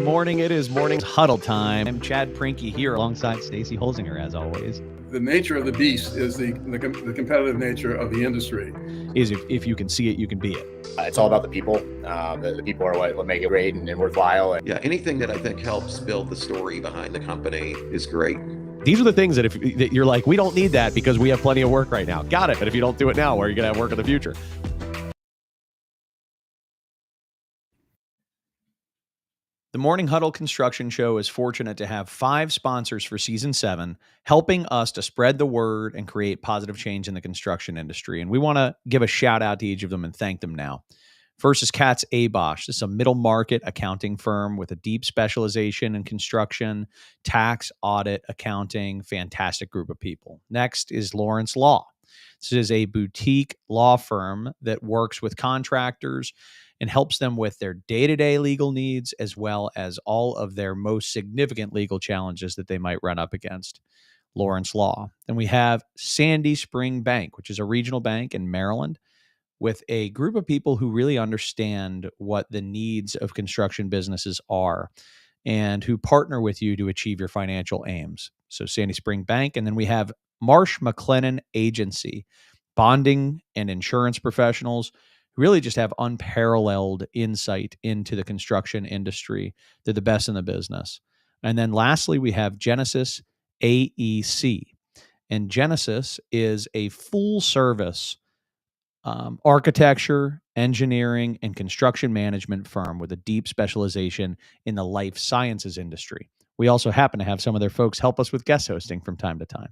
morning. It is morning huddle time. I'm Chad Prinky here alongside Stacy Holzinger, as always. The nature of the beast is the competitive nature of the industry. Is if you can see it, you can be it. It's all about the people. The people are what make it great and worthwhile. Yeah, anything that I think helps build the story behind the company is great. These are the things that that you're like, we don't need that because we have plenty of work right now. Got it. But if you don't do it now, where are you going to have work in the future? The Morning Huddle Construction Show is fortunate to have 5 sponsors for Season 7, helping us to spread the word and create positive change in the construction industry. And we want to give a shout out to each of them and thank them now. First is Katz Abosch. This is a middle market accounting firm with a deep specialization in construction, tax, audit, accounting. Fantastic group of people. Next is Lawrence Law. This is a boutique law firm that works with contractors and helps them with their day-to-day legal needs as well as all of their most significant legal challenges that they might run up against. Lawrence Law. Then we have Sandy Spring Bank, which is a regional bank in Maryland with a group of people who really understand what the needs of construction businesses are and who partner with you to achieve your financial aims. So Sandy Spring Bank. And then we have Marsh McLennan Agency, bonding and insurance professionals who really just have unparalleled insight into the construction industry. They're the best in the business. And then lastly, we have Genesis AEC. And Genesis is a full service architecture, engineering, and construction management firm with a deep specialization in the life sciences industry. We also happen to have some of their folks help us with guest hosting from time to time.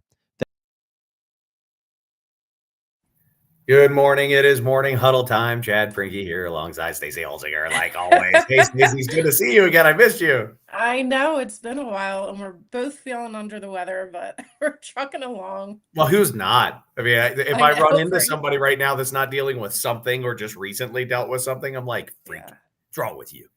Good morning. It is morning huddle time. Chad Prinky here alongside Stacy Holzinger, like always. Hey, Stacy, it's good to see you again. I missed you. I know it's been a while and we're both feeling under the weather, but we're trucking along. Well, who's not? I mean, if I run into somebody right now that's not dealing with something or just recently dealt with something, I'm like, freak, what's wrong with you?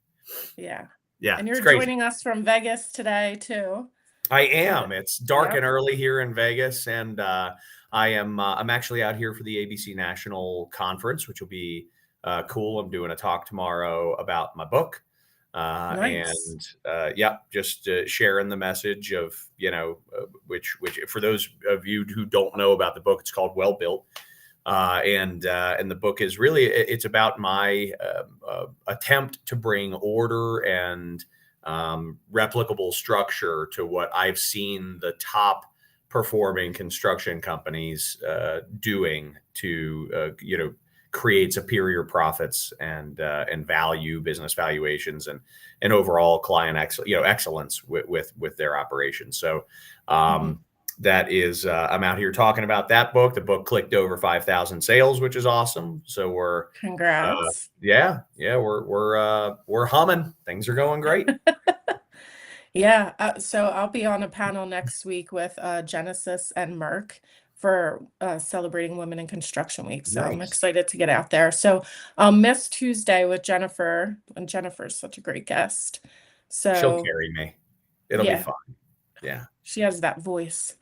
Yeah. Yeah. And you're joining us from Vegas today too. I am. It's dark and early here in Vegas, and I'm actually out here for the ABC National Conference, which will be cool. I'm doing a talk tomorrow about my book. Nice. And just sharing the message of, which for those of you who don't know about the book, it's called Well Built. And the book is really, it's about my attempt to bring order and replicable structure to what I've seen the top performing construction companies doing to create superior profits and value, business valuations, and overall client excellence with their operations. So that is I'm out here talking about that book. The book clicked over 5,000 sales, which is awesome. So we're congrats. We're humming. Things are going great. So I'll be on a panel next week with Genesis and Merck for celebrating Women in Construction Week. So I'm excited to get out there. So I'll miss Tuesday with Jennifer, and Jennifer's such a great guest. So she'll carry me. It'll be fun. Yeah. She has that voice.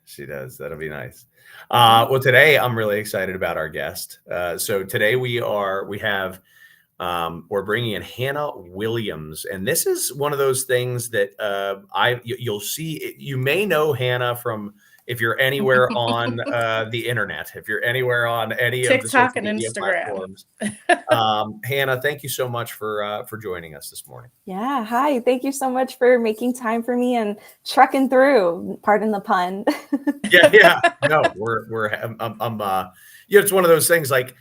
She does. That'll be nice. Well, today I'm really excited about our guest. So today we're bringing in Hannah Williams, and this is one of those things that you'll see. You may know Hannah from if you're anywhere on the internet, if you're anywhere on any TikTok of the and Instagram platforms. Hannah, thank you so much for joining us this morning. Yeah, hi. Thank you so much for making time for me and trucking through. Pardon the pun. Yeah. No, it's one of those things like.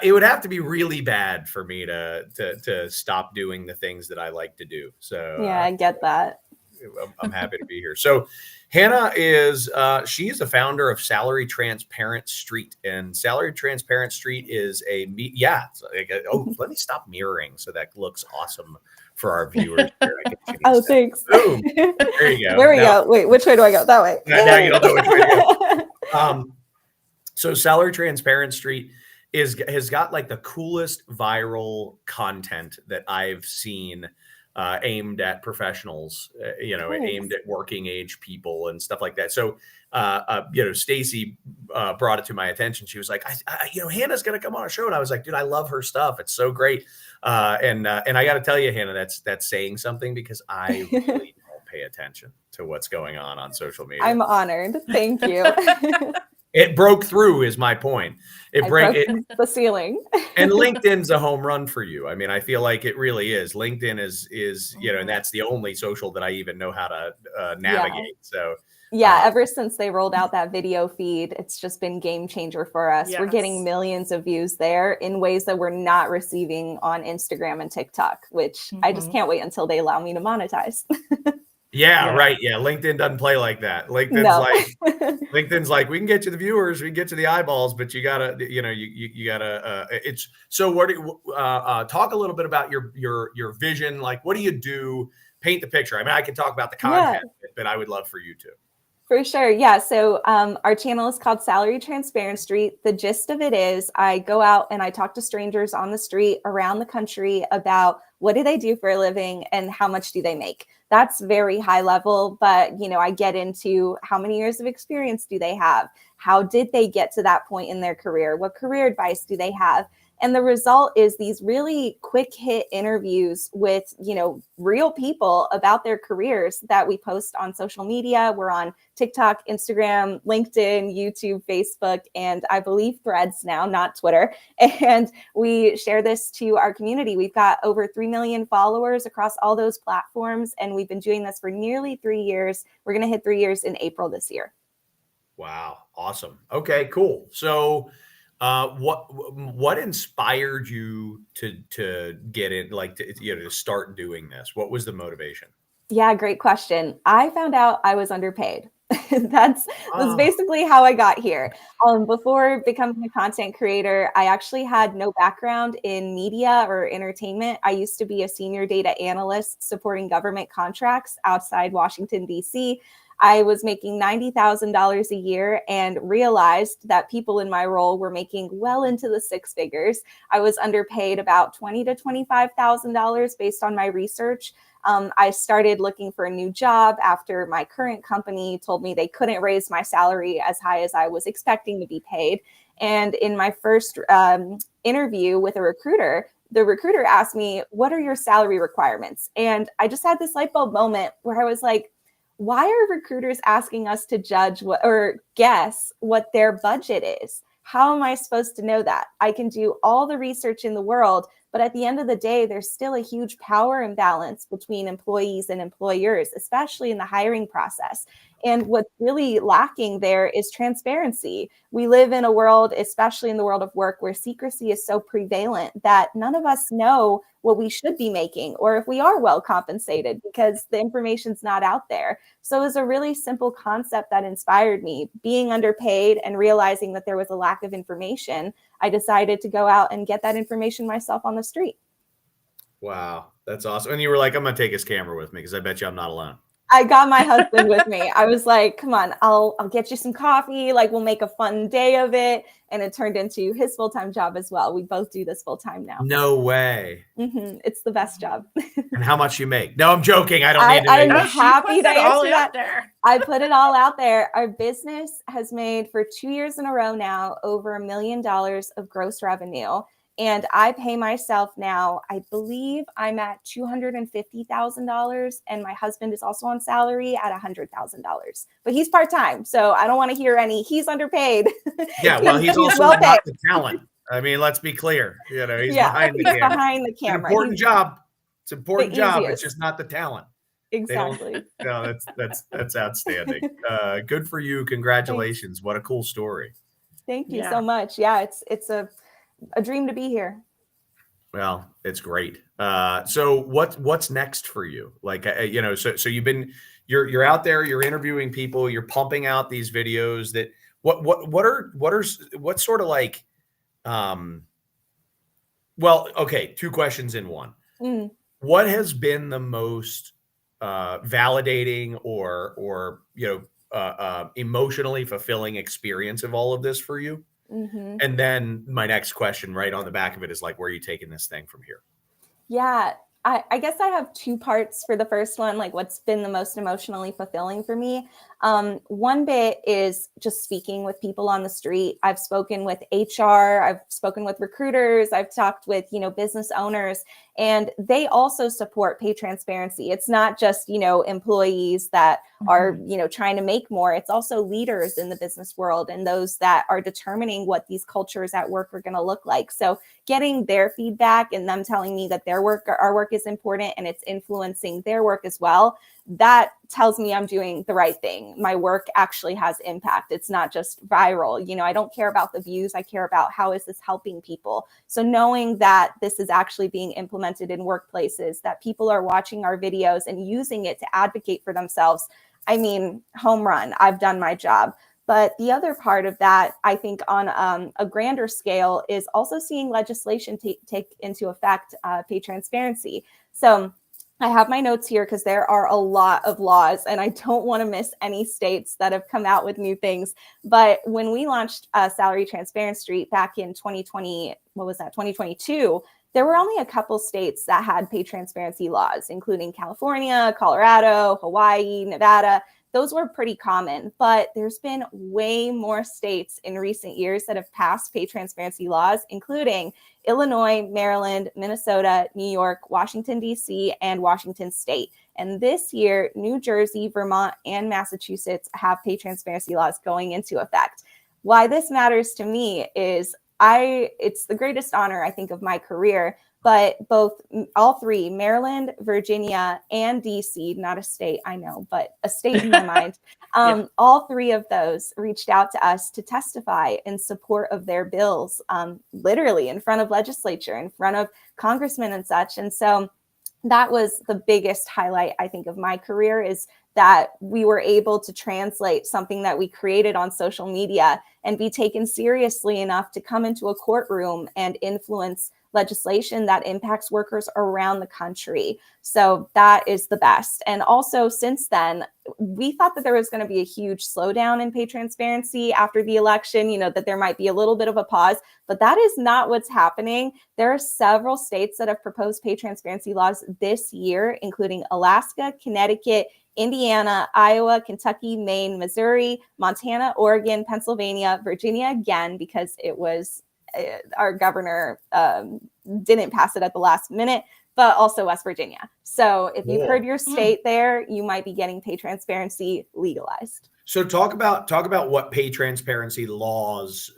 It would have to be really bad for me to stop doing the things that I like to do. So yeah, I get that. I'm happy to be here. So Hannah she is the founder of Salary Transparent Street, and Salary Transparent Street is let me stop mirroring so that looks awesome for our viewers. Oh, thanks. Boom. There you go. There we go. Wait, which way do I go? That way. Now you don't know which way to go. So Salary Transparent Street has got like the coolest viral content that I've seen aimed at professionals, aimed at working age people and stuff like that. So, Stacy brought it to my attention. She was like, Hannah's going to come on our show. And I was like, dude, I love her stuff. It's so great. And I got to tell you, Hannah, that's saying something, because I really don't pay attention to what's going on social media. I'm honored. Thank you. It broke through is my point. It broke the ceiling. And LinkedIn's a home run for you. I mean, I feel like it really is. LinkedIn is and that's the only social that I even know how to navigate. So ever since they rolled out that video feed, it's just been game changer for us. We're getting millions of views there in ways that we're not receiving on Instagram and TikTok, which I just can't wait until they allow me to monetize. Right. Yeah. LinkedIn doesn't play like that. LinkedIn's like, we can get you the viewers, we can get you the eyeballs, but you gotta, you gotta, it's so what do you, talk a little bit about your vision. Like, what do you do? Paint the picture. I mean, I can talk about the content, but I would love for you to. For sure. Yeah. So our channel is called Salary Transparency. The gist of it is I go out and I talk to strangers on the street around the country about what do they do for a living and how much do they make. That's very high level, but I get into how many years of experience do they have? How did they get to that point in their career? What career advice do they have? And the result is these really quick hit interviews with, real people about their careers that we post on social media. We're on TikTok, Instagram, LinkedIn, YouTube, Facebook, and I believe Threads now, not Twitter. And we share this to our community. We've got over 3 million followers across all those platforms. And we've been doing this for nearly 3 years. We're going to hit 3 years in April this year. Wow. Awesome. Okay, cool. So what inspired you to get in, to start doing this? What was the motivation? Yeah, great question. I found out I was underpaid. That's basically how I got here. Before becoming a content creator, I actually had no background in media or entertainment. I used to be a senior data analyst supporting government contracts outside Washington, D.C. I was making $90,000 a year and realized that people in my role were making well into the six figures. I was underpaid about $20,000 to $25,000 based on my research. I started looking for a new job after my current company told me they couldn't raise my salary as high as I was expecting to be paid. And in my first interview with a recruiter, the recruiter asked me, "What are your salary requirements?" And I just had this light bulb moment where I was like, why are recruiters asking us to judge or guess what their budget is? How am I supposed to know that? I can do all the research in the world, but at the end of the day, there's still a huge power imbalance between employees and employers, especially in the hiring process. And what's really lacking there is transparency. We live in a world, especially in the world of work, where secrecy is so prevalent that none of us know what we should be making or if we are well compensated because the information's not out there. So it was a really simple concept that inspired me. Being underpaid and realizing that there was a lack of information, I decided to go out and get that information myself on the street. Wow, that's awesome. And you were like, I'm going to take his camera with me because I bet you I'm not alone. I got my husband with me. I was like, come on, I'll get you some coffee. Like, we'll make a fun day of it. And it turned into his full-time job as well. We both do this full-time now. No way. Mm-hmm. It's the best job. And how much you make? No, I'm joking. I don't need to I'm know. happy to answer that. There. I put it all out there. Our business has made for 2 years in a row now over $1 million of gross revenue. And I pay myself now, I believe I'm at $250,000, and my husband is also on salary at $100,000. But he's part-time, so I don't want to hear he's underpaid. Yeah, well, he's also well not the talent. I mean, let's be clear. He's behind the camera. Behind the camera. It's an important job. It's an important job. Easiest. It's just not the talent. Exactly. No, that's outstanding. Good for you. Congratulations. Thanks. What a cool story. Thank you so much. Yeah, it's a dream to be here. Well, it's great. So what's next for you? Like, so you're out there, you're interviewing people, you're pumping out these videos that what's sort of like, well, okay. 2 questions in one. Mm. What has been the most, validating or emotionally fulfilling experience of all of this for you? Mm-hmm. And then my next question right on the back of it is like, where are you taking this thing from here? Yeah, I guess I have two parts for the first one, like what's been the most emotionally fulfilling for me. One bit is just speaking with people on the street. I've spoken with HR, I've spoken with recruiters, I've talked with, business owners, and they also support pay transparency. It's not just, employees that are, trying to make more. It's also leaders in the business world and those that are determining what these cultures at work are going to look like. So getting their feedback and them telling me that our work is important and it's influencing their work as well, that tells me I'm doing the right thing. My work actually has impact. It's not just viral. I don't care about the views. I care about how is this helping people. So knowing that this is actually being implemented in workplaces, that people are watching our videos and using it to advocate for themselves, home run. I've done my job. But the other part of that, I think on a grander scale, is also seeing legislation take into effect pay transparency. So I have my notes here because there are a lot of laws and I don't want to miss any states that have come out with new things. But when we launched Salary Transparency back in 2022, there were only a couple states that had pay transparency laws, including California, Colorado, Hawaii, Nevada. Those were pretty common, but there's been way more states in recent years that have passed pay transparency laws, including Illinois, Maryland, Minnesota, New York, Washington, D.C., and Washington State. And this year, New Jersey, Vermont, and Massachusetts have pay transparency laws going into effect. Why this matters to me is it's the greatest honor, I think, of my career. But all three, Maryland, Virginia, and DC, not a state, I know, but a state in my mind, all three of those reached out to us to testify in support of their bills, literally in front of legislature, in front of congressmen and such. And so that was the biggest highlight, I think, of my career, is that we were able to translate something that we created on social media and be taken seriously enough to come into a courtroom and influence legislation that impacts workers around the country. So that is the best. And also since then, we thought that there was going to be a huge slowdown in pay transparency after the election, that there might be a little bit of a pause, but that is not what's happening. There are several states that have proposed pay transparency laws this year, including Alaska, Connecticut, Indiana, Iowa, Kentucky, Maine, Missouri, Montana, Oregon, Pennsylvania, Virginia again, because it was our governor didn't pass it at the last minute, but also West Virginia. So if you've heard your state there, you might be getting pay transparency legalized. So talk about what pay transparency laws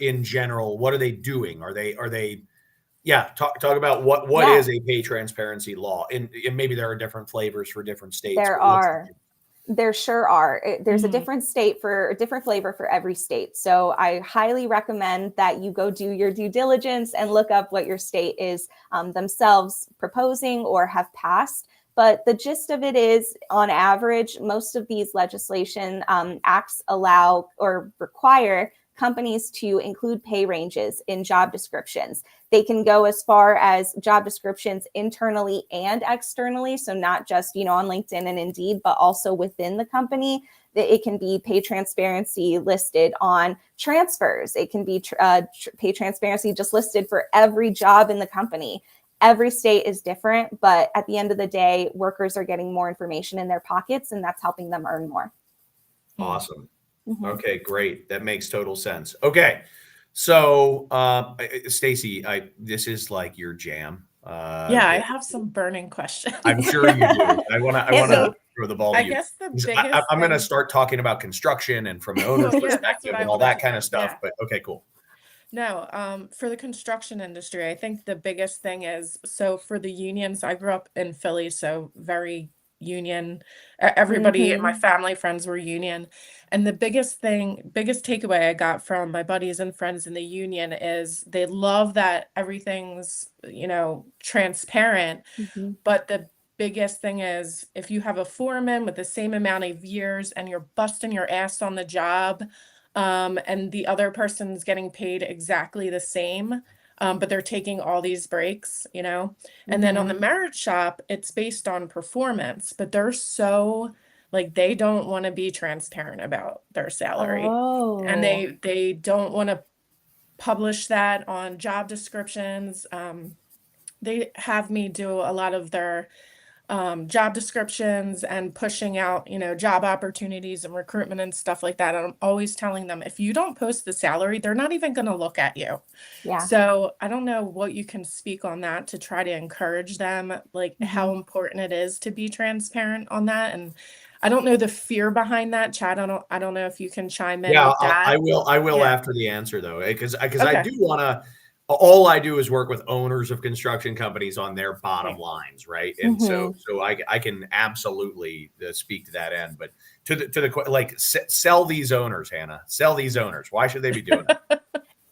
in general, what are they doing? Are they talk about what is a pay transparency law, and maybe there are different flavors for different states. There sure are. There's a different flavor for every state. So I highly recommend that you go do your due diligence and look up what your state is themselves proposing or have passed. But the gist of it is, on average, most of these legislation acts allow or require companies to include pay ranges in job descriptions. They can go as far as job descriptions internally and externally. So not just, on LinkedIn and Indeed, but also within the company. It can be pay transparency listed on transfers. It can be pay transparency just listed for every job in the company. Every state is different, but at the end of the day, workers are getting more information in their pockets, and that's helping them earn more. Awesome. Okay, great. That makes total sense. Okay. So, Stacy, this is like your jam. I have some burning questions. I'm sure you do. I want to throw the ball to you. I guess the biggest I'm going to start talking about construction and from the owner's perspective and all that kind of stuff. But okay, cool. No, for the construction industry, I think the biggest thing is, so for the unions, I grew up in Philly, so very union. Everybody in my family, friends were union. And the biggest takeaway I got from my buddies and friends in the union is they love that everything's, transparent. But the biggest thing is, if you have a foreman with the same amount of years and you're busting your ass on the job, and the other person's getting paid exactly the same, but they're taking all these breaks, and then on the merit shop, it's based on performance, but they're so they don't want to be transparent about their salary. And they don't want to publish that on job descriptions. they have me do a lot of their job descriptions and pushing out, job opportunities and recruitment and stuff like that. And I'm always telling them, if you don't post the salary, they're not even going to look at you. Yeah. So I don't know what you can speak on that to try to encourage them, like how important it is to be transparent on that. And I don't know the fear behind that, Chad. I don't know if you can chime in Yeah, with that. I will Yeah. after the answer though, because I Okay. do want to. All I do is work with owners of construction companies on their bottom lines, right? And so I can absolutely speak to that end. But to the like, sell these owners, Hannah. Sell these owners. Why should they be doing it?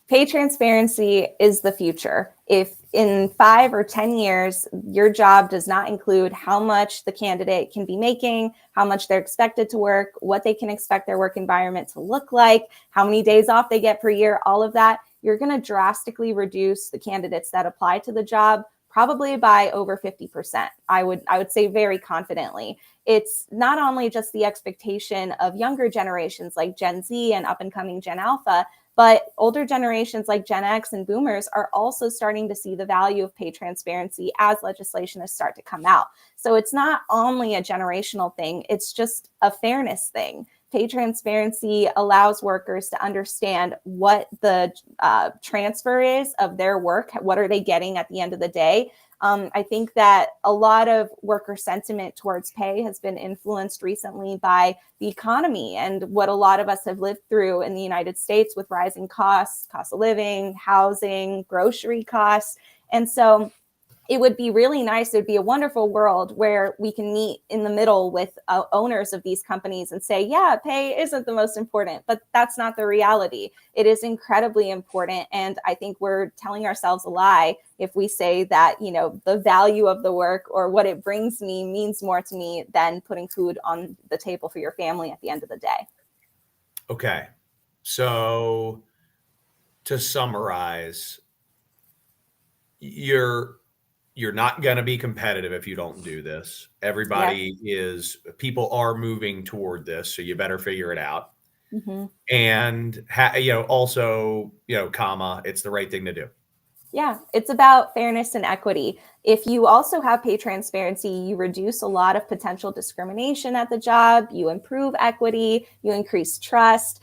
Pay transparency is the future. If in 5 or 10 years, your job does not include how much the candidate can be making, how much they're expected to work, what they can expect their work environment to look like, how many days off they get per year, all of that, you're going to drastically reduce the candidates that apply to the job, probably by over 50%. I would say very confidently. It's not only just the expectation of younger generations like Gen Z and up and coming Gen Alpha, but older generations like Gen X and boomers are also starting to see the value of pay transparency as legislation is starting to come out. So it's not only a generational thing, it's just a fairness thing. Pay transparency allows workers to understand what the transfer is of their work. What are they getting at the end of the day? I think that a lot of worker sentiment towards pay has been influenced recently by the economy and what a lot of us have lived through in the United States with rising costs, cost of living, housing, grocery costs. And so it would be really nice. It would be a wonderful world where we can meet in the middle with owners of these companies and say, yeah, pay isn't the most important, but that's not the reality. It is incredibly important. And I think we're telling ourselves a lie if we say that, the value of the work or what it brings me means more to me than putting food on the table for your family at the end of the day. Okay. So to summarize, you're not going to be competitive if you don't do this. Everybody people are moving toward this, so you better figure it out. And also, comma, it's the right thing to do. Yeah, it's about fairness and equity. If you also have pay transparency, you reduce a lot of potential discrimination at the job, you improve equity, you increase trust.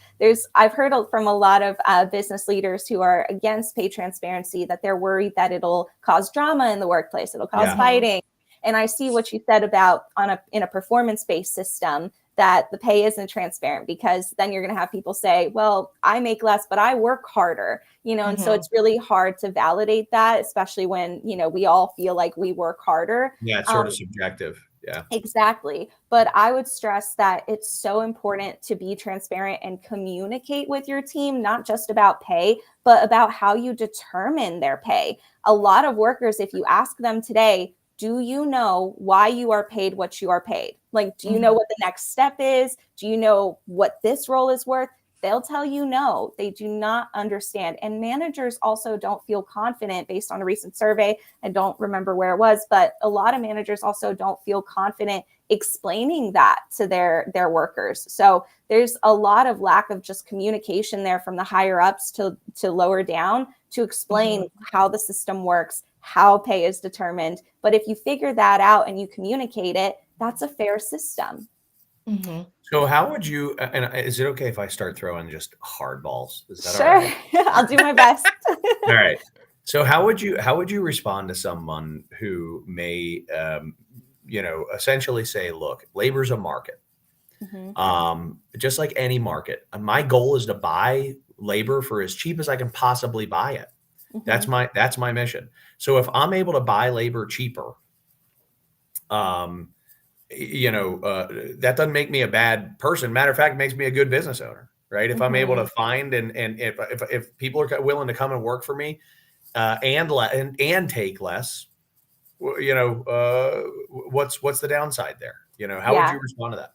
I've heard from a lot of business leaders who are against pay transparency that they're worried that it'll cause drama in the workplace, it'll cause fighting. And I see what you said about in a performance-based system, that the pay isn't transparent, because then you're going to have people say, well, I make less, but I work harder, and so it's really hard to validate that, especially when, we all feel like we work harder. Yeah, it's sort of subjective. Yeah, exactly. But I would stress that it's so important to be transparent and communicate with your team, not just about pay, but about how you determine their pay. A lot of workers, if you ask them today, do you know why you are paid what you are paid? Like, do you know what the next step is? Do you know what this role is worth? They'll tell you no, they do not understand. And managers also don't feel confident, based on a recent survey. I don't remember where it was, but a lot of managers also don't feel confident explaining that to their workers. So there's a lot of lack of just communication there from the higher ups to lower down to explain how the system works, how pay is determined. But if you figure that out and you communicate it, that's a fair system. So how would you, and is it okay if I start throwing just hardballs? Is that sure? All right? I'll do my best. All right. So how would you respond to someone who may, essentially say, look, labor's a market. Just like any market, my goal is to buy labor for as cheap as I can possibly buy it. That's my mission. So if I'm able to buy labor cheaper, that doesn't make me a bad person. Matter of fact, it makes me a good business owner, right? If I'm able to find and if people are willing to come and work for me, and take less, what's the downside there? How would you respond to that?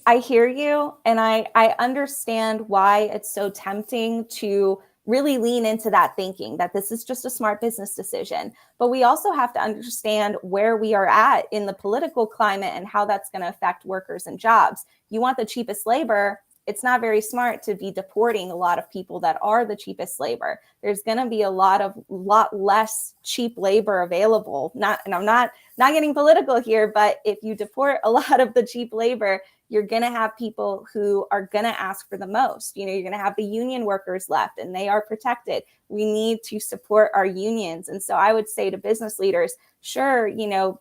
I hear you, and I understand why it's so tempting to really lean into that thinking that this is just a smart business decision. But we also have to understand where we are at in the political climate and how that's going to affect workers and jobs. You want the cheapest labor, it's not very smart to be deporting a lot of people that are the cheapest labor. There's going to be a lot less cheap labor available. And I'm not getting political here, but if you deport a lot of the cheap labor, you're going to have people who are going to ask for the most. You're going to have the union workers left, and they are protected. We need to support our unions. And so I would say to business leaders, sure,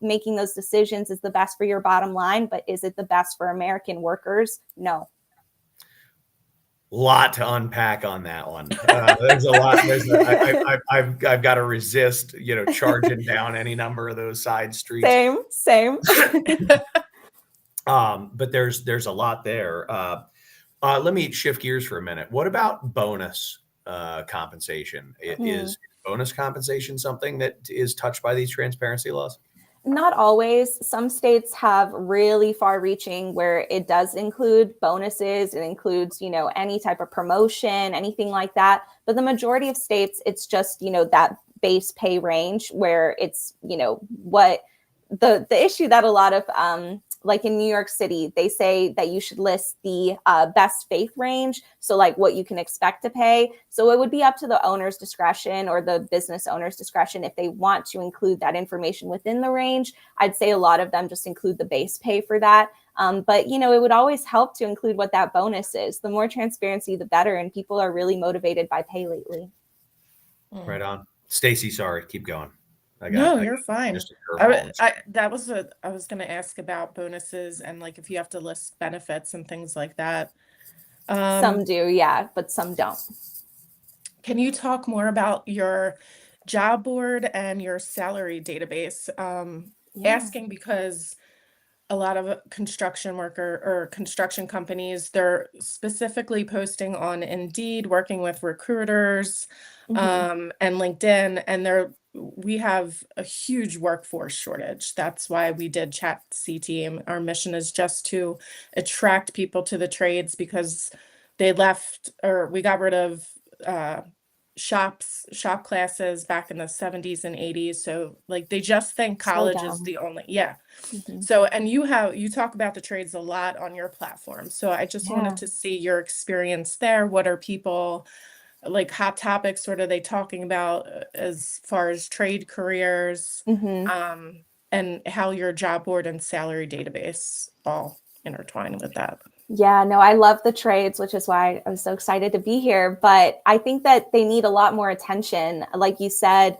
making those decisions is the best for your bottom line, but is it the best for American workers? No. Lot to unpack on that one. There's a lot. I've got to resist, charging down any number of those side streets. Same. But there's a lot there. Let me shift gears for a minute. What about bonus compensation? Is bonus compensation something that is touched by these transparency laws? Not always. Some states have really far-reaching where it does include bonuses. It includes, any type of promotion, anything like that. But the majority of states, it's just, that base pay range where it's, what the issue that a lot of like in New York City, they say that you should list the best faith range. So like what you can expect to pay. So it would be up to the owner's discretion or the business owner's discretion if they want to include that information within the range. I'd say a lot of them just include the base pay for that. But, it would always help to include what that bonus is. The more transparency, the better. And people are really motivated by pay lately. Right on. Stacy, sorry, keep going. You're fine. I was going to ask about bonuses and like if you have to list benefits and things like that. Some do, yeah, but some don't. Can you talk more about your job board and your salary database? Asking because a lot of construction companies, they're specifically posting on Indeed, working with recruiters, and LinkedIn, and we have a huge workforce shortage. That's why we did Chat C Team. Our mission is just to attract people to the trades because they left, or we got rid of shop classes back in the 70s and 80s. So like they just think college is the only, So, and you talk about the trades a lot on your platform. So I just wanted to see your experience there. What are people like hot topics? What are they talking about as far as trade careers, and how your job board and salary database all intertwine with that? Yeah, no, I love the trades, which is why I was so excited to be here. But I think that they need a lot more attention. Like you said,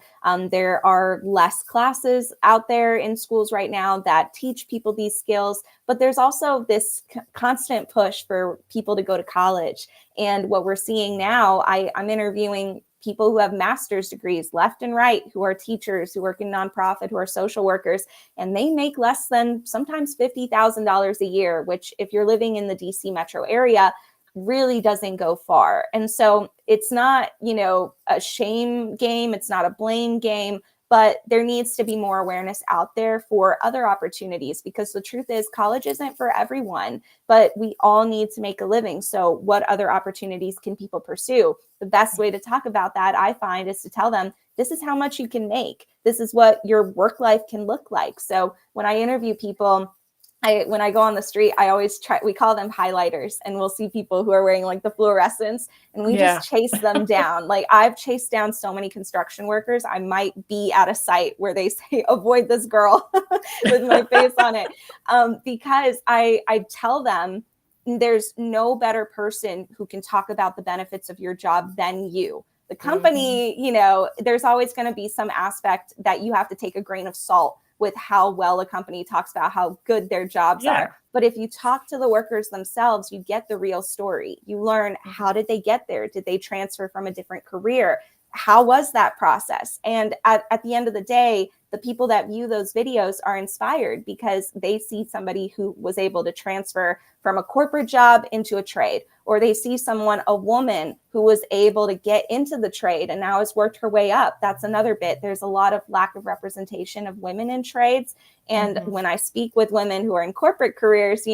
there are less classes out there in schools right now that teach people these skills. But there's also this constant push for people to go to college. And what we're seeing now, I'm interviewing people who have master's degrees left and right, who are teachers, who work in nonprofit, who are social workers, and they make less than sometimes $50,000 a year, which if you're living in the DC metro area, really doesn't go far. And so it's not, a shame game. It's not a blame game, but there needs to be more awareness out there for other opportunities, because the truth is college isn't for everyone, but we all need to make a living. So what other opportunities can people pursue? The best way to talk about that, I find, is to tell them, this is how much you can make. This is what your work life can look like. So when I interview people, when I go on the street, I always we call them highlighters, and we'll see people who are wearing like the fluorescents, and we just chase them down. Like I've chased down so many construction workers. I might be at a site where they say, avoid this girl with my face on it. Because I tell them there's no better person who can talk about the benefits of your job than you. The company, there's always going to be some aspect that you have to take a grain of salt with how well a company talks about how good their jobs are. But if you talk to the workers themselves, you get the real story. You learn, how did they get there? Did they transfer from a different career? How was that process? And at the end of the day, the people that view those videos are inspired because they see somebody who was able to transfer from a corporate job into a trade, or they see a woman who was able to get into the trade and now has worked her way up. That's another bit. There's a lot of lack of representation of women in trades. And when I speak with women who are in corporate careers,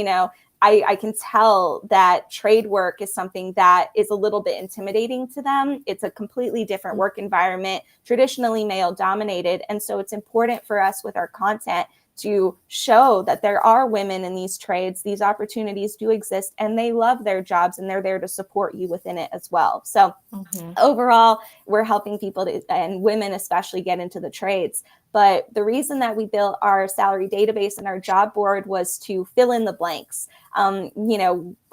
I can tell that trade work is something that is a little bit intimidating to them. It's a completely different work environment, traditionally male dominated. And so it's important for us with our content to show that there are women in these trades, these opportunities do exist, and they love their jobs and they're there to support you within it as well. So overall, we're helping people and women especially get into the trades. But the reason that we built our salary database and our job board was to fill in the blanks.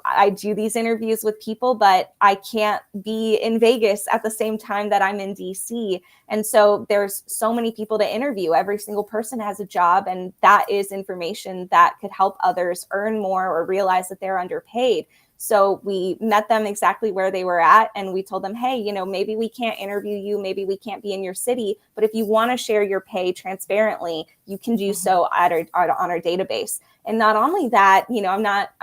I do these interviews with people, but I can't be in Vegas at the same time that I'm in DC. And so there's so many people to interview. Every single person has a job, and that is information that could help others earn more or realize that they're underpaid. So we met them exactly where they were at, and we told them, hey, maybe we can't interview you, maybe we can't be in your city, but if you want to share your pay transparently, you can do so on our database. And not only that, I'm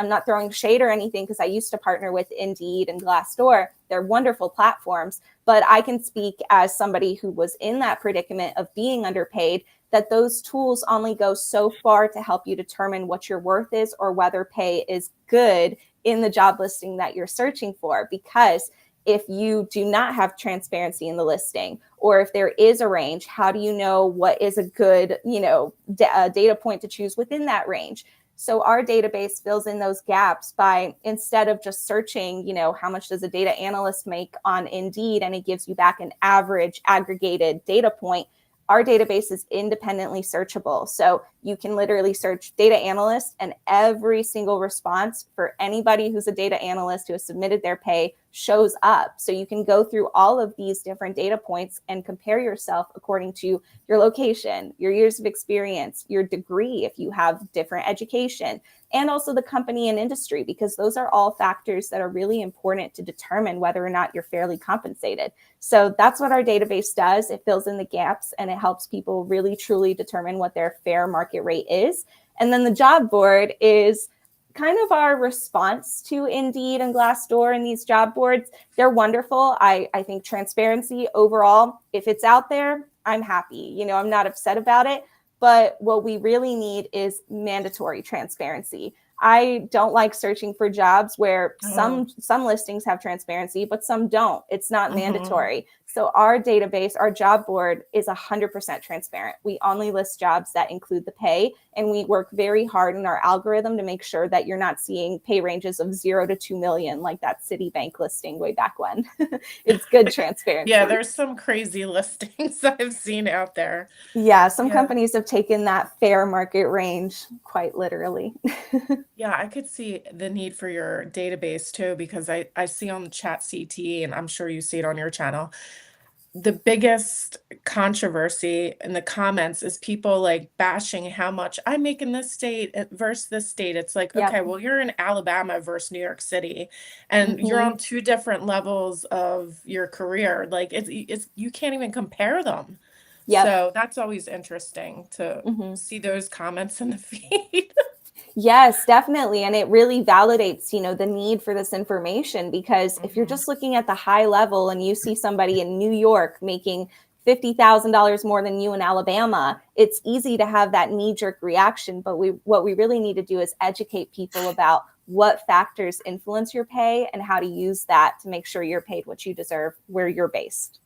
not throwing shade or anything, because I used to partner with Indeed and Glassdoor. They're wonderful platforms, but I can speak as somebody who was in that predicament of being underpaid, that those tools only go so far to help you determine what your worth is or whether pay is good in the job listing that you're searching for. Because if you do not have transparency in the listing, or if there is a range, how do you know what is a good, data point to choose within that range? So our database fills in those gaps by, instead of just searching, how much does a data analyst make on Indeed, and it gives you back an average aggregated data point, our database is independently searchable. So you can literally search data analyst, and every single response for anybody who's a data analyst who has submitted their pay shows up. So you can go through all of these different data points and compare yourself according to your location, your years of experience, your degree, if you have different education, and also the company and industry, because those are all factors that are really important to determine whether or not you're fairly compensated. So that's what our database does. It fills in the gaps, and it helps people really truly determine what their fair market rate is. And then the job board is kind of our response to Indeed and Glassdoor and these job boards. They're wonderful. I think transparency overall, if it's out there, I'm happy. I'm not upset about it. But what we really need is mandatory transparency. I don't like searching for jobs where some listings have transparency, but some don't. It's not mandatory. So our database, our job board is 100% transparent. We only list jobs that include the pay, and we work very hard in our algorithm to make sure that you're not seeing pay ranges of 0 to 2 million like that Citibank listing way back when. It's good transparency. Yeah, there's some crazy listings I've seen out there. Yeah, some companies have taken that fair market range quite literally. Yeah, I could see the need for your database too, because I see on the chat CT, and I'm sure you see it on your channel, the biggest controversy in the comments is people like bashing how much I make in this state versus this state. It's like, okay, well, you're in Alabama versus New York City, and you're on two different levels of your career. Like it's you can't even compare them. So that's always interesting to see those comments in the feed. Yes, definitely. And it really validates, the need for this information, because if you're just looking at the high level and you see somebody in New York making $50,000 more than you in Alabama, it's easy to have that knee-jerk reaction. But what we really need to do is educate people about what factors influence your pay and how to use that to make sure you're paid what you deserve where you're based.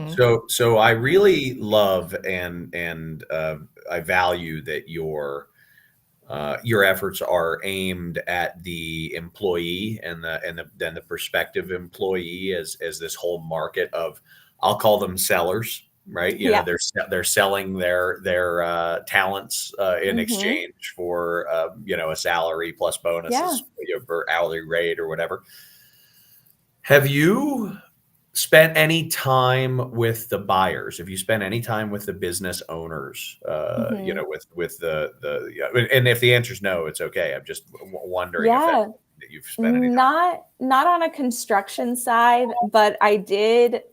So I really love and I value that your efforts are aimed at the employee and the prospective employee as this whole market of, I'll call them sellers, right? They're selling their talents in exchange for a salary plus bonuses or hourly rate or whatever. Have you spent any time with the buyers? Have you spent any time with the business owners? With the and if the answer is no, it's okay. I'm just wondering if that you've spent any time. Not on a construction side, but I did.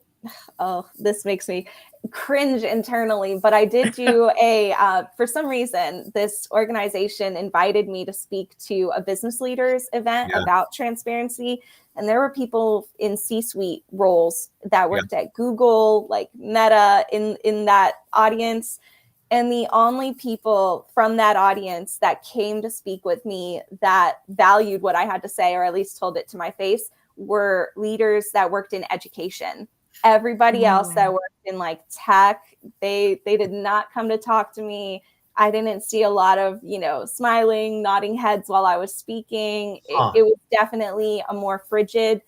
Oh, this makes me cringe internally, but I did do for some reason, this organization invited me to speak to a business leaders event about transparency. And there were people in C-suite roles that worked at Google, like Meta in that audience. And the only people from that audience that came to speak with me that valued what I had to say, or at least told it to my face, were leaders that worked in education. Everybody else that worked in like tech, they did not come to talk to me. I didn't see a lot of, smiling, nodding heads while I was speaking. It was definitely a more frigid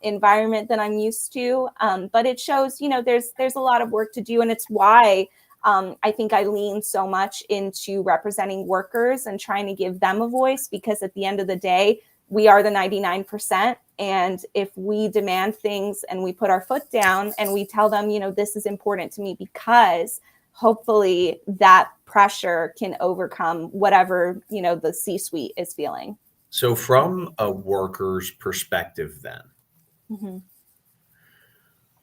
environment than I'm used to. But it shows, there's a lot of work to do. And it's why I think I lean so much into representing workers and trying to give them a voice, because at the end of the day, we are the 99%. And if we demand things and we put our foot down and we tell them, this is important to me, because hopefully that pressure can overcome whatever, the C-suite is feeling. So from a worker's perspective then,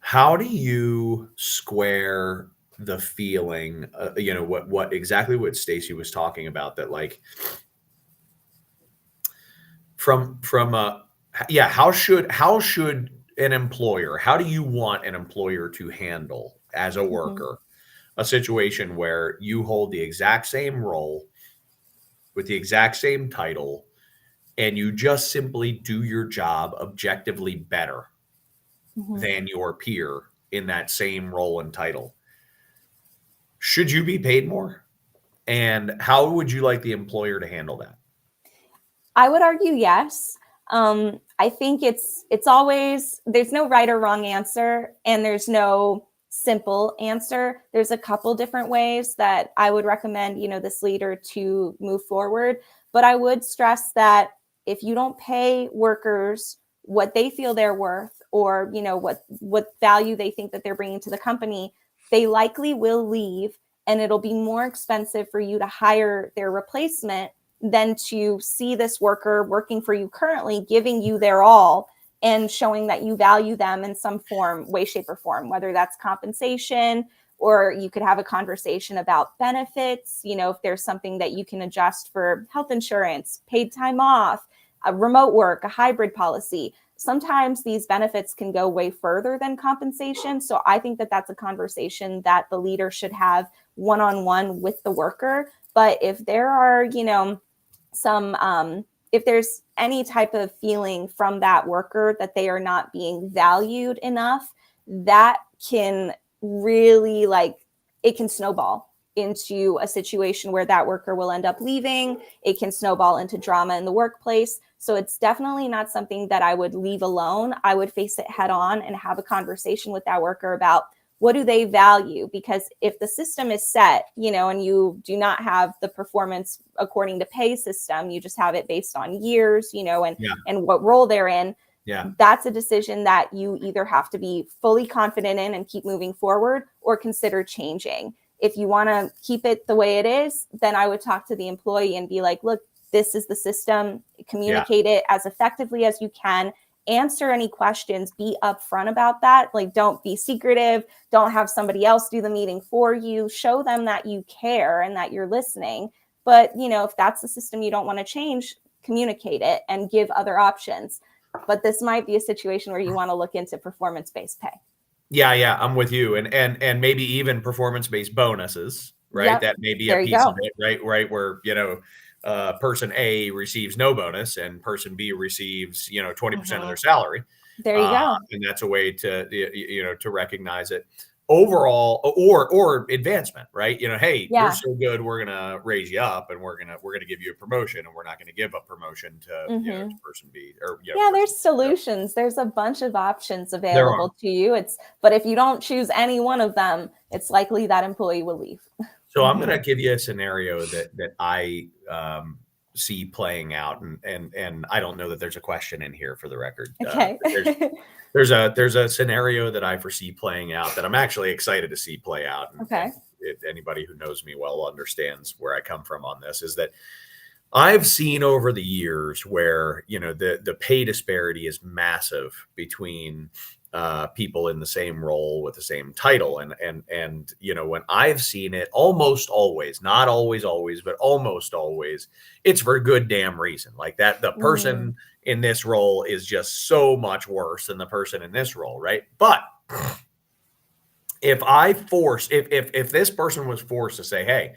how do you square the feeling, what exactly what Stacy was talking about, that like from how should an employer, how do you want an employer to handle as a worker a situation where you hold the exact same role with the exact same title and you just simply do your job objectively better than your peer in that same role and title? Should you be paid more? And how would you like the employer to handle that? I would argue yes. I think it's always, there's no right or wrong answer, and there's no simple answer. There's a couple different ways that I would recommend, this leader to move forward. But I would stress that if you don't pay workers what they feel they're worth, or, what value they think that they're bringing to the company, they likely will leave, and it'll be more expensive for you to hire their replacement than to see this worker working for you currently, giving you their all and showing that you value them in some form, way, shape, or form, whether that's compensation, or you could have a conversation about benefits, if there's something that you can adjust for health insurance, paid time off, a remote work, a hybrid policy. Sometimes these benefits can go way further than compensation. So I think that that's a conversation that the leader should have one-on-one with the worker. But if there are, if there's any type of feeling from that worker that they are not being valued enough, that can really, it can snowball into a situation where that worker will end up leaving. It can snowball into drama in the workplace. So it's definitely not something that I would leave alone. I would face it head on and have a conversation with that worker about what do they value? Because if the system is set, and you do not have the performance according to pay system, you just have it based on years, and what role they're in. Yeah. That's a decision that you either have to be fully confident in and keep moving forward, or consider changing. If you want to keep it the way it is, then I would talk to the employee and be like, look, this is the system, communicate it as effectively as you can, answer any questions, be upfront about that. Don't be secretive. Don't have somebody else do the meeting for you. Show them that you care and that you're listening. But, if that's the system you don't want to change, communicate it and give other options. But this might be a situation where you want to look into performance-based pay. Yeah, I'm with you. And maybe even performance-based bonuses, right? Yep. That may be a piece of it, right? Where, person A receives no bonus and person B receives, 20% of their salary. There you go. And that's a way to, to recognize it overall, or advancement, right? Hey, you're so good, we're going to raise you up, and we're going to give you a promotion, and we're not going to give a promotion to, to person B, or, there's solutions. There's a bunch of options available to you. But if you don't choose any one of them, it's likely that employee will leave. So I'm going to give you a scenario that I see playing out, and I don't know that there's a question in here, for the record. Okay. There's a scenario that I foresee playing out that I'm actually excited to see play out. Okay. And anybody who knows me well understands where I come from on this. Is that I've seen over the years where the pay disparity is massive between people in the same role with the same title. And when I've seen it, almost always, not always, but almost always, it's for a good damn reason. Like that, the person in this role is just so much worse than the person in this role. Right. But if this person was forced to say, hey,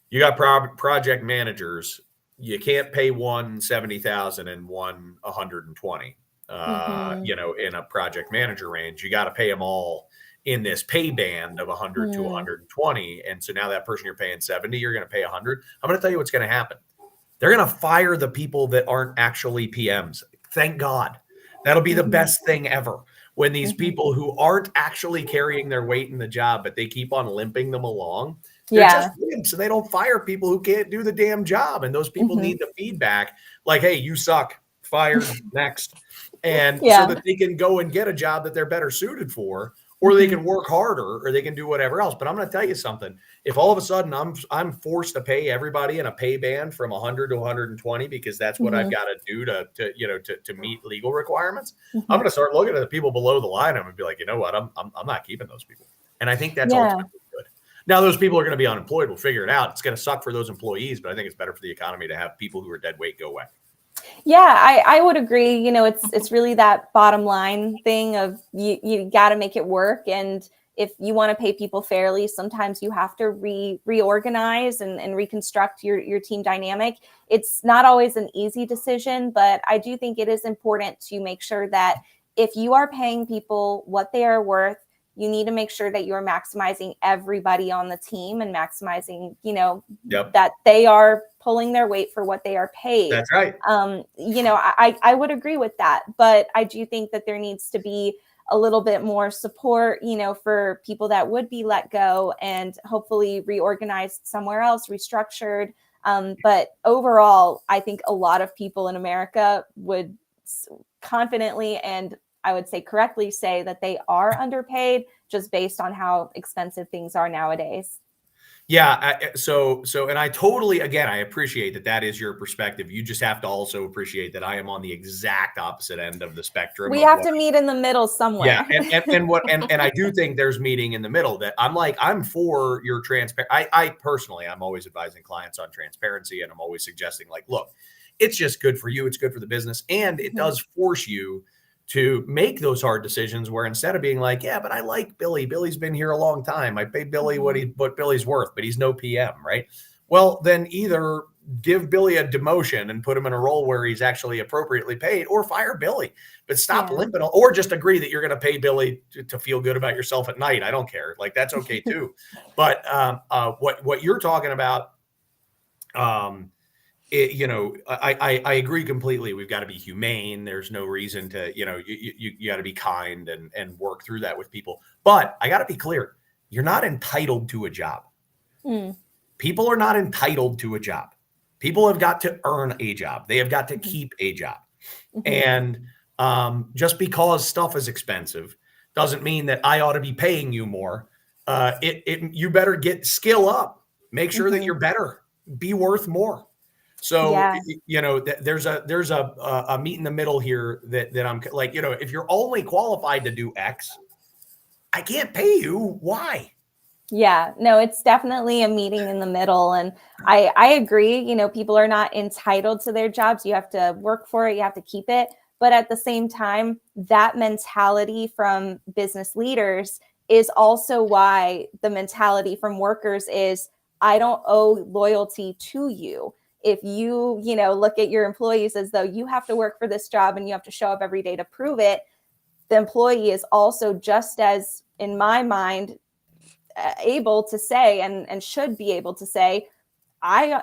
you got project managers, you can't pay one 70,000 and one 120. In a project manager range, you got to pay them all in this pay band of 100 to 120. And so now that person you're paying 70, you're going to pay 100. I'm going to tell you what's going to happen. They're going to fire the people that aren't actually PMs. Thank God. That'll be the best thing ever. When these people who aren't actually carrying their weight in the job, but they keep on limping them along, they're just limps, and they don't fire people who can't do the damn job. And those people need the feedback like, hey, you suck, fired, next. And so that they can go and get a job that they're better suited for, or they can work harder, or they can do whatever else. But I'm going to tell you something. If all of a sudden I'm forced to pay everybody in a pay band from 100 to 120 because that's what I've got to do to meet legal requirements, I'm going to start looking at the people below the line and be like, you know what, I'm not keeping those people. And I think that's ultimately good. Now those people are going to be unemployed. We'll figure it out. It's going to suck for those employees, but I think it's better for the economy to have people who are dead weight go away. Yeah, I would agree. You know, it's really that bottom line thing of you got to make it work. And if you want to pay people fairly, sometimes you have to reorganize and reconstruct your team dynamic. It's not always an easy decision, but I do think it is important to make sure that if you are paying people what they are worth, you need to make sure that you're maximizing everybody on the team and maximizing, that they are pulling their weight for what they are paid. That's right. I would agree with that, but I do think that there needs to be a little bit more support, for people that would be let go and hopefully reorganized somewhere else, restructured. But overall, I think a lot of people in America would confidently and I would say correctly say that they are underpaid just based on how expensive things are nowadays. Yeah. And I totally, again, I appreciate that is your perspective. You just have to also appreciate that I am on the exact opposite end of the spectrum. We have to meet in the middle somewhere. Yeah. And I do think there's meeting in the middle that I'm for your transparent. I personally, I'm always advising clients on transparency, and I'm always suggesting like, look, it's just good for you. It's good for the business. And it does force you to make those hard decisions where instead of being like, yeah, but I like Billy. Billy's been here a long time. I pay Billy what Billy's worth, but he's no PM, right? Well, then either give Billy a demotion and put him in a role where he's actually appropriately paid, or fire Billy, but stop limping, or just agree that you're going to pay Billy to feel good about yourself at night. I don't care. Like, that's okay too. But what you're talking about, I agree completely. We've got to be humane. There's no reason to, you got to be kind and work through that with people. But I got to be clear. You're not entitled to a job. People are not entitled to a job. People have got to earn a job. They have got to keep a job. And just because stuff is expensive doesn't mean that I ought to be paying you more. You better skill up. Make sure that you're better. Be worth more. So, there's a meet in the middle here that I'm like, if you're only qualified to do X, I can't pay you. Why? Yeah, no, it's definitely a meeting in the middle. And I agree, people are not entitled to their jobs. You have to work for it. You have to keep it. But at the same time, that mentality from business leaders is also why the mentality from workers is, I don't owe loyalty to you. If you, look at your employees as though you have to work for this job and you have to show up every day to prove it, the employee is also just as, in my mind, able to say and should be able to say, I'm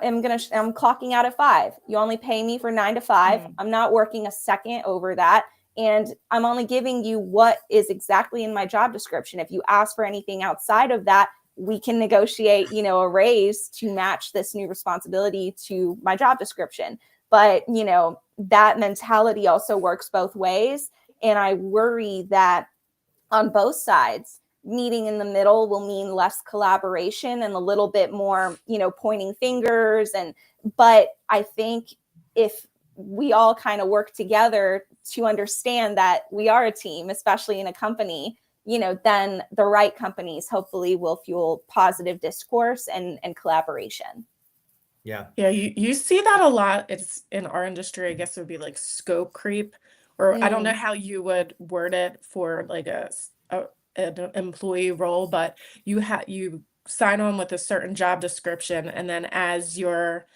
clocking out at 5. You only pay me for 9 to 5. I'm not working a second over that. And I'm only giving you what is exactly in my job description. If you ask for anything outside of that, we can negotiate, a raise to match this new responsibility to my job description. But, that mentality also works both ways. And I worry that on both sides, meeting in the middle will mean less collaboration and a little bit more, pointing fingers. But I think if we all kind of work together to understand that we are a team, especially in a company, then the right companies hopefully will fuel positive discourse and collaboration. Yeah. Yeah. You see that a lot. It's in our industry, I guess it would be like scope creep, or I don't know how you would word it for like an employee role, but you sign on with a certain job description. And then as you're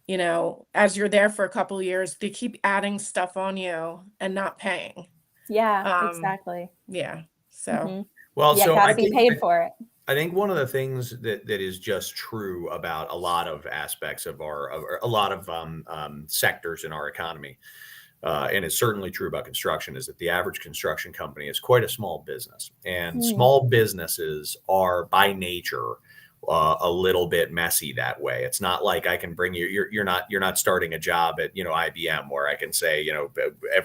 there for a couple of years, they keep adding stuff on you and not paying. Yeah, exactly. Yeah. So, Well, Yeah, so got to be paid for it. I think one of the things that is just true about a lot of aspects of a lot of sectors in our economy, and it's certainly true about construction, is that the average construction company is quite a small business, and small businesses are by nature a little bit messy that way. It's not like I can bring you. You're not starting a job at IBM where I can say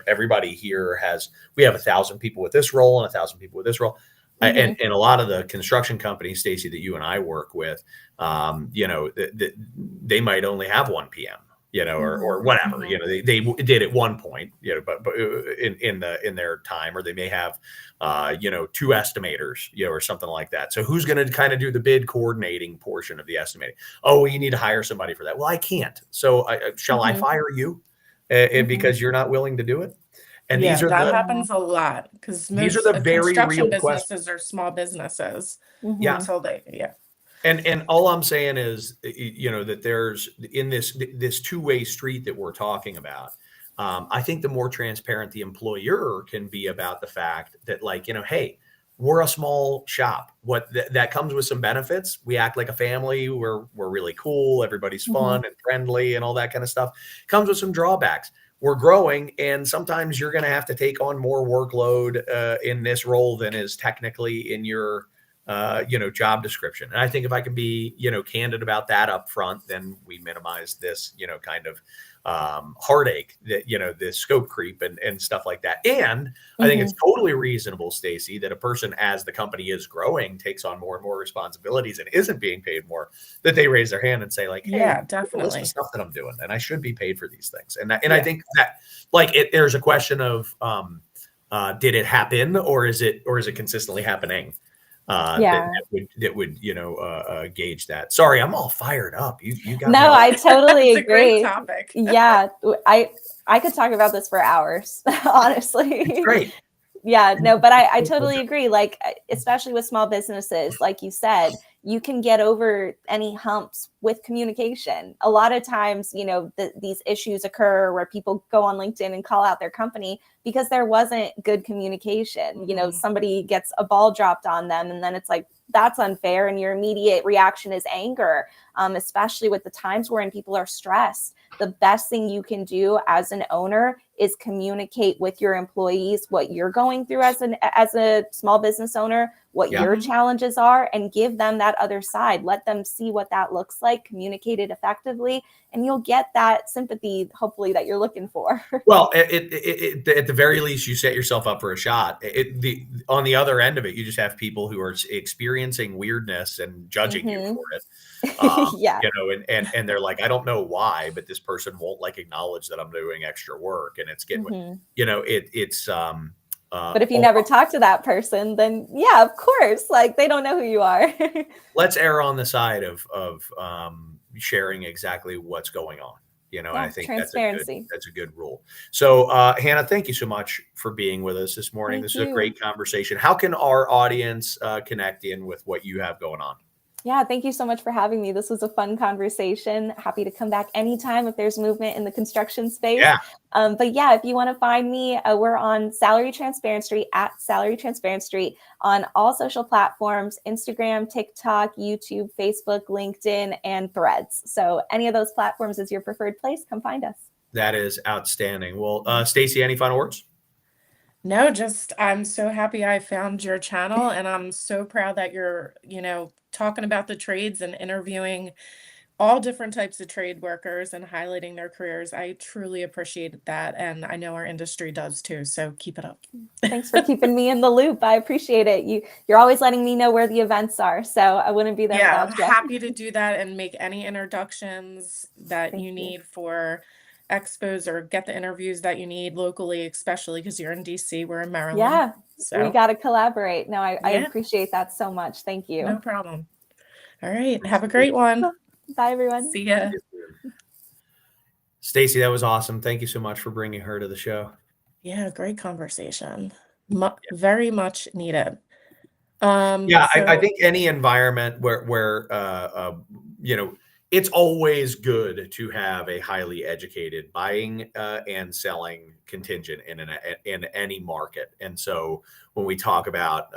everybody here we have 1,000 people with this role and 1,000 people with this role. And a lot of the construction companies, Stacy, that you and I work with, they might only have 1 PM, or whatever, they did at one point, but in their time, or they may have, 2 estimators, or something like that. So who's going to kind of do the bid coordinating portion of the estimating? Oh, you need to hire somebody for that. Well, I can't. So shall I fire you because you're not willing to do it? And yeah, these are that happens a lot because these most are the very construction real questions. businesses are small businesses. Yeah. Until And all I'm saying is, that there's in this two-way street that we're talking about. I think the more transparent the employer can be about the fact that, hey, we're a small shop. That comes with some benefits. We act like a family. We're really cool. Everybody's fun and friendly and all that kind of stuff. Comes with some drawbacks. We're growing, and sometimes you're going to have to take on more workload in this role than is technically in your job description. And I think if I can be, candid about that up front, then we minimize this, kind of heartache that, this scope creep and stuff like that. And I think it's totally reasonable, Stacy, that a person, as the company is growing, takes on more and more responsibilities and isn't being paid more, that they raise their hand and say, hey, yeah, definitely, list definitely. of stuff that I'm doing, and I should be paid for these things. And I think that there's a question of did it happen, or is it consistently happening? That would gauge that. Sorry, I'm all fired up. You got No, I totally It's a great agree. topic. Yeah, I could talk about this for hours, honestly. It's great. Yeah, no, but I totally agree. Like, especially with small businesses, like you said, you can get over any humps with communication. A lot of times, these issues occur where people go on LinkedIn and call out their company because there wasn't good communication. Somebody gets a ball dropped on them, and then it's like, that's unfair. And your immediate reaction is anger, especially with the times wherein people are stressed. The best thing you can do as an owner is communicate with your employees what you're going through as a small business owner, what your challenges are, and give them that other side. Let them see what that looks like, communicate it effectively, and you'll get that sympathy, hopefully, that you're looking for. Well, at the very least, you set yourself up for a shot. On the other end of it, you just have people who are experiencing weirdness and judging you for it. Yeah. And they're like, I don't know why, but this person won't acknowledge that I'm doing extra work, and it's getting, it's. But if you never talk to that person, then yeah, of course, they don't know who you are. Let's err on the side of sharing exactly what's going on. And I think transparency. That's a good rule. So, Hannah, thank you so much for being with us this morning. This is a great conversation. How can our audience connect in with what you have going on? Yeah, thank you so much for having me. This was a fun conversation. Happy to come back anytime if there's movement in the construction space. Yeah. But yeah, if you want to find me, we're on Salary Transparent Street, at Salary Transparent Street, on all social platforms: Instagram, TikTok, YouTube, Facebook, LinkedIn, and Threads. So any of those platforms is your preferred place, come find us. That is outstanding. Well, Stacy, any final words? No, just I'm so happy I found your channel, and I'm so proud that you're, talking about the trades and interviewing all different types of trade workers and highlighting their careers. I truly appreciate that, and I know our industry does too, so keep it up. Thanks for keeping me in the loop. I appreciate it. You're always letting me know where the events are, so I wouldn't be there without you. Happy to do that and make any introductions that you need for expos, or get the interviews that you need locally, especially because you're in DC, we're in Maryland. Yeah, so we got to collaborate. No, I appreciate that so much. Thank you. No problem. All right, have a great one. Bye, everyone. See ya. Stacy, that was awesome. Thank you so much for bringing her to the show. Yeah, great conversation. Very much needed. I think any environment where it's always good to have a highly educated buying and selling contingent in any market. And so when we talk about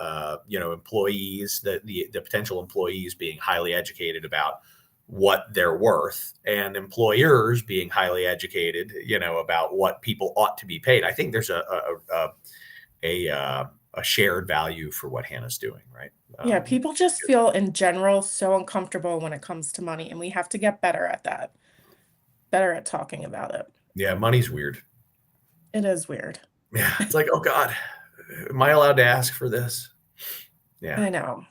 employees, the potential employees being highly educated about what they're worth, and employers being highly educated, about what people ought to be paid, I think there's a shared value for what Hannah's doing, right? Yeah, people just feel in general so uncomfortable when it comes to money, and we have to get better at that. Better at talking about it. Yeah, money's weird. It is weird. Yeah, it's like, oh God, am I allowed to ask for this? Yeah, I know,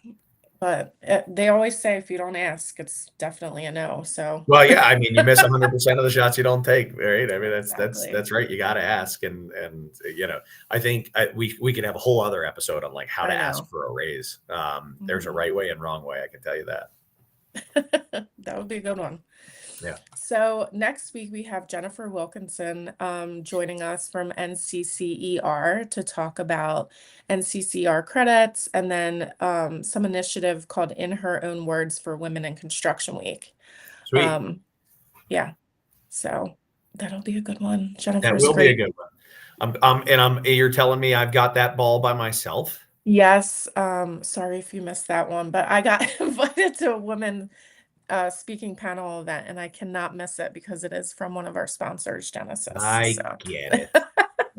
but they always say if you don't ask, it's definitely a no. So, well, yeah, I mean, you miss 100% of the shots you don't take, right? I mean, Exactly. that's right. You got to ask, and I think we could have a whole other episode on like how to ask for a raise. There's a right way and wrong way. I can tell you that. That would be a good one. Yeah. So next week we have Jennifer Wilkinson joining us from NCCER to talk about NCCER credits, and then some initiative called In Her Own Words for Women in Construction Week. Sweet. Yeah. So that'll be a good one. Jennifer's That will great. be a good one. You're telling me I've got that ball by myself? Yes. Sorry if you missed that one, but I got invited to a women speaking panel event, and I cannot miss it because it is from one of our sponsors, Genesis. I get it.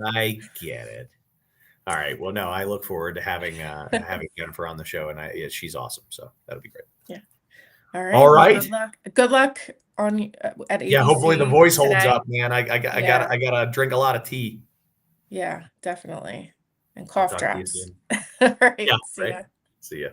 I get it. All right. Well, no, I look forward to having Jennifer on the show, and she's awesome. So that'll be great. Yeah. All right. All right. Good luck. Good luck on at Yeah. Hopefully the voice holds today. up, man. I gotta drink a lot of tea. Yeah, definitely. And cough Talk to you drops. soon. All right. Yeah, See right. ya. See ya.